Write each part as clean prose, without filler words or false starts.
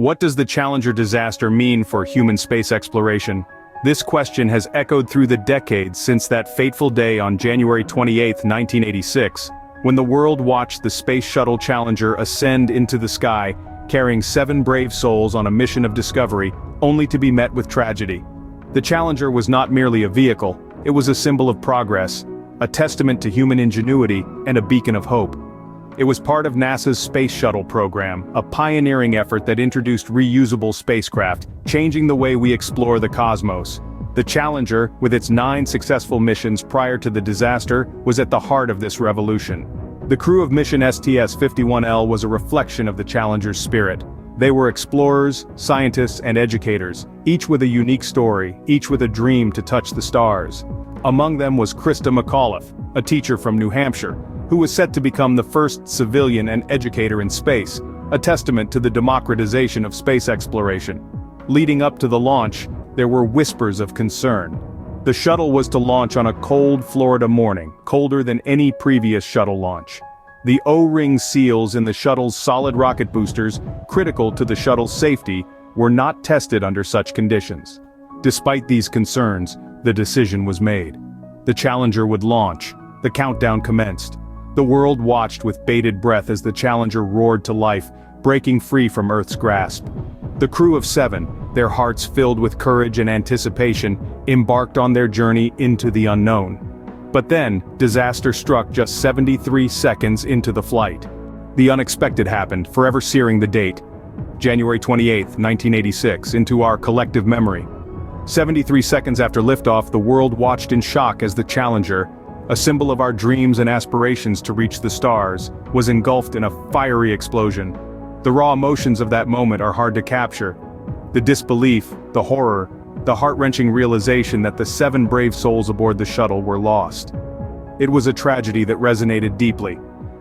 What does the Challenger disaster mean for human space exploration? This question has echoed through the decades since that fateful day on January 28, 1986, when the world watched the Space Shuttle Challenger ascend into the sky, carrying 7 brave souls on a mission of discovery, only to be met with tragedy. The Challenger was not merely a vehicle, it was a symbol of progress, a testament to human ingenuity, and a beacon of hope. It was part of NASA's Space Shuttle program, a pioneering effort that introduced reusable spacecraft, changing the way we explore the cosmos. The Challenger, with its 9 successful missions prior to the disaster, was at the heart of this revolution. The crew of mission STS-51L was a reflection of the Challenger's spirit. They were explorers, scientists, and educators, each with a unique story, each with a dream to touch the stars. Among them was Krista McAuliffe, a teacher from New Hampshire, who was set to become the first civilian and educator in space, a testament to the democratization of space exploration. Leading up to the launch, there were whispers of concern. The shuttle was to launch on a cold Florida morning, colder than any previous shuttle launch. The O-ring seals in the shuttle's solid rocket boosters, critical to the shuttle's safety, were not tested under such conditions. Despite these concerns, the decision was made. The Challenger would launch. The countdown commenced. The world watched with bated breath as the Challenger roared to life, breaking free from Earth's grasp. The crew of 7, their hearts filled with courage and anticipation, embarked on their journey into the unknown. But then, disaster struck just 73 seconds into the flight. The unexpected happened, forever searing the date. January 28, 1986, into our collective memory. 73 seconds after liftoff, the world watched in shock as the Challenger, a symbol of our dreams and aspirations to reach the stars, was engulfed in a fiery explosion. The raw emotions of that moment are hard to capture. The disbelief, the horror, the heart-wrenching realization that the 7 brave souls aboard the shuttle were lost. It was a tragedy that resonated deeply,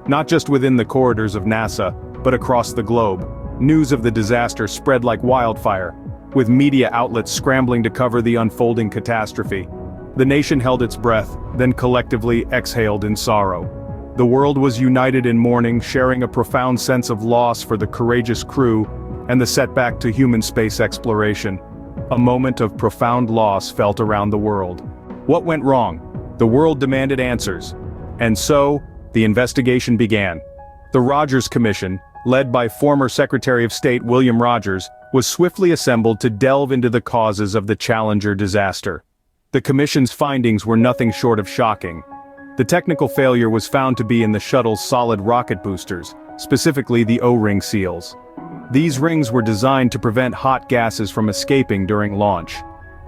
not just within the corridors of NASA, but across the globe. News of the disaster spread like wildfire, with media outlets scrambling to cover the unfolding catastrophe. The nation held its breath, then collectively exhaled in sorrow. The world was united in mourning, sharing a profound sense of loss for the courageous crew and the setback to human space exploration. A moment of profound loss felt around the world. What went wrong? The world demanded answers. And so, the investigation began. The Rogers Commission, led by former Secretary of State William Rogers, was swiftly assembled to delve into the causes of the Challenger disaster. The commission's findings were nothing short of shocking. The technical failure was found to be in the shuttle's solid rocket boosters, specifically the O-ring seals. These rings were designed to prevent hot gases from escaping during launch.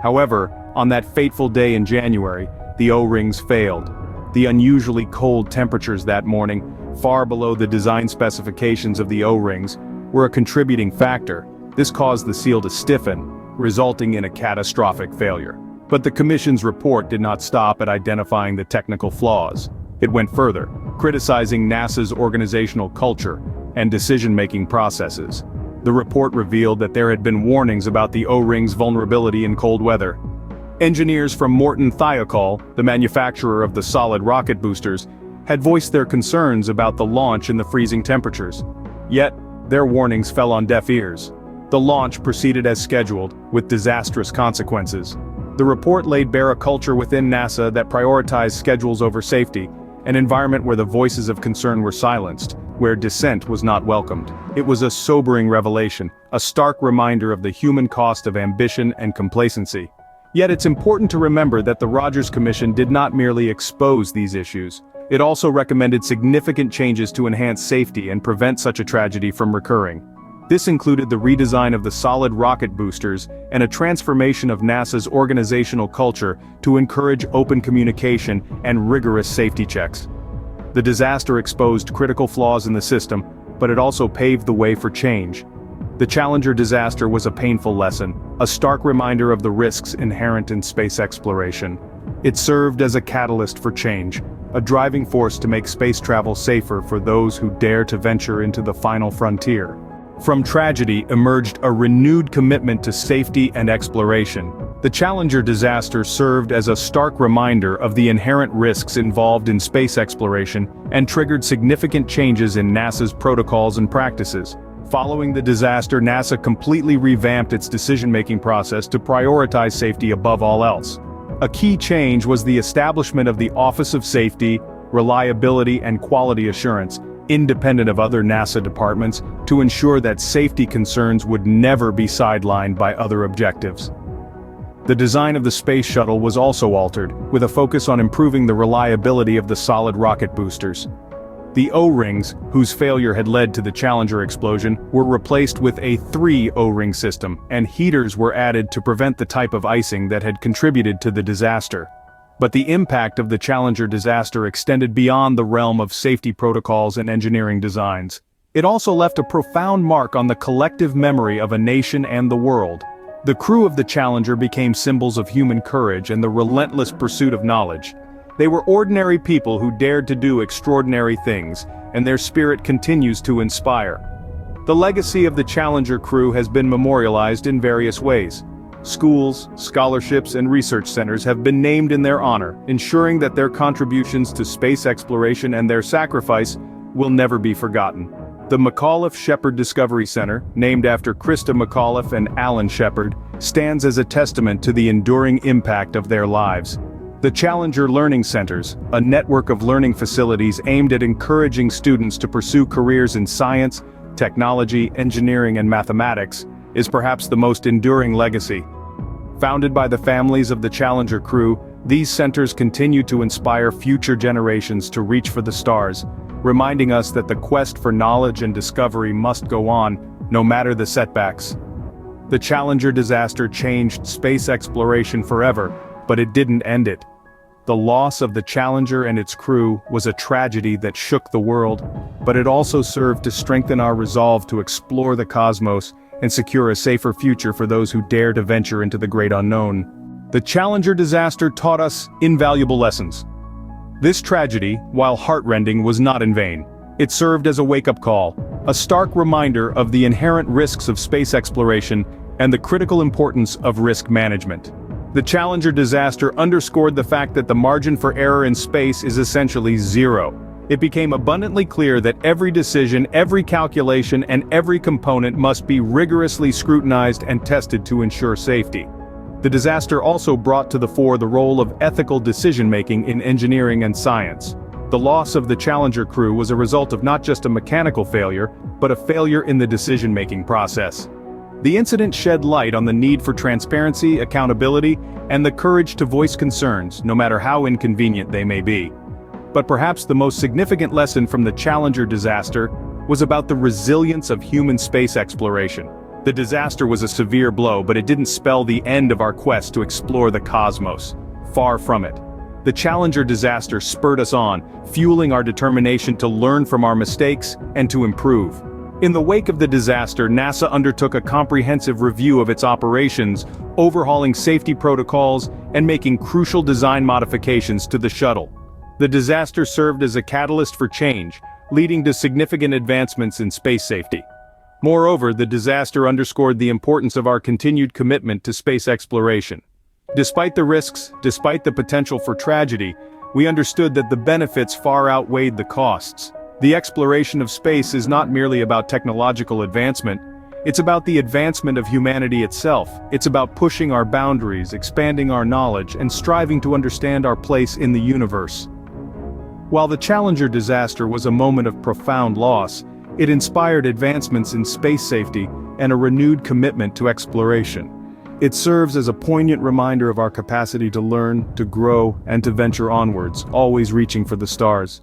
However, on that fateful day in January, the O-rings failed. The unusually cold temperatures that morning, far below the design specifications of the O-rings, were a contributing factor. This caused the seal to stiffen, resulting in a catastrophic failure. But the Commission's report did not stop at identifying the technical flaws. It went further, criticizing NASA's organizational culture and decision-making processes. The report revealed that there had been warnings about the O-ring's vulnerability in cold weather. Engineers from Morton Thiokol, the manufacturer of the solid rocket boosters, had voiced their concerns about the launch in the freezing temperatures. Yet, their warnings fell on deaf ears. The launch proceeded as scheduled, with disastrous consequences. The report laid bare a culture within NASA that prioritized schedules over safety, an environment where the voices of concern were silenced, where dissent was not welcomed. It was a sobering revelation, a stark reminder of the human cost of ambition and complacency. Yet it's important to remember that the Rogers Commission did not merely expose these issues. It also recommended significant changes to enhance safety and prevent such a tragedy from recurring. This included the redesign of the solid rocket boosters and a transformation of NASA's organizational culture to encourage open communication and rigorous safety checks. The disaster exposed critical flaws in the system, but it also paved the way for change. The Challenger disaster was a painful lesson, a stark reminder of the risks inherent in space exploration. It served as a catalyst for change, a driving force to make space travel safer for those who dare to venture into the final frontier. From tragedy emerged a renewed commitment to safety and exploration. The Challenger disaster served as a stark reminder of the inherent risks involved in space exploration and triggered significant changes in NASA's protocols and practices. Following the disaster, NASA completely revamped its decision-making process to prioritize safety above all else. A key change was the establishment of the Office of Safety, Reliability and Quality Assurance, independent of other NASA departments, to ensure that safety concerns would never be sidelined by other objectives. The design of the Space Shuttle was also altered, with a focus on improving the reliability of the solid rocket boosters. The O-rings, whose failure had led to the Challenger explosion, were replaced with a 3 O-ring system, and heaters were added to prevent the type of icing that had contributed to the disaster. But the impact of the Challenger disaster extended beyond the realm of safety protocols and engineering designs. It also left a profound mark on the collective memory of a nation and the world. The crew of the Challenger became symbols of human courage and the relentless pursuit of knowledge. They were ordinary people who dared to do extraordinary things, and their spirit continues to inspire. The legacy of the Challenger crew has been memorialized in various ways. Schools, scholarships, and research centers have been named in their honor, ensuring that their contributions to space exploration and their sacrifice will never be forgotten. The McAuliffe Shepard Discovery Center, named after Krista McAuliffe and Alan Shepard, stands as a testament to the enduring impact of their lives. The Challenger Learning Centers, a network of learning facilities aimed at encouraging students to pursue careers in science, technology, engineering, and mathematics, is perhaps the most enduring legacy. Founded by the families of the Challenger crew, these centers continue to inspire future generations to reach for the stars, reminding us that the quest for knowledge and discovery must go on, no matter the setbacks. The Challenger disaster changed space exploration forever, but it didn't end it. The loss of the Challenger and its crew was a tragedy that shook the world, but it also served to strengthen our resolve to explore the cosmos and secure a safer future for those who dare to venture into the great unknown. The Challenger disaster taught us invaluable lessons. This tragedy, while heartrending, was not in vain. It served as a wake-up call, a stark reminder of the inherent risks of space exploration and the critical importance of risk management. The Challenger disaster underscored the fact that the margin for error in space is essentially zero. It became abundantly clear that every decision, every calculation, and every component must be rigorously scrutinized and tested to ensure safety. The disaster also brought to the fore the role of ethical decision-making in engineering and science. The loss of the Challenger crew was a result of not just a mechanical failure, but a failure in the decision-making process. The incident shed light on the need for transparency, accountability, and the courage to voice concerns, no matter how inconvenient they may be. But perhaps the most significant lesson from the Challenger disaster was about the resilience of human space exploration. The disaster was a severe blow, but it didn't spell the end of our quest to explore the cosmos. Far from it. The Challenger disaster spurred us on, fueling our determination to learn from our mistakes and to improve. In the wake of the disaster, NASA undertook a comprehensive review of its operations, overhauling safety protocols and making crucial design modifications to the shuttle. The disaster served as a catalyst for change, leading to significant advancements in space safety. Moreover, the disaster underscored the importance of our continued commitment to space exploration. Despite the risks, despite the potential for tragedy, we understood that the benefits far outweighed the costs. The exploration of space is not merely about technological advancement, it's about the advancement of humanity itself. It's about pushing our boundaries, expanding our knowledge, and striving to understand our place in the universe. While the Challenger disaster was a moment of profound loss, it inspired advancements in space safety and a renewed commitment to exploration. It serves as a poignant reminder of our capacity to learn, to grow, and to venture onwards, always reaching for the stars.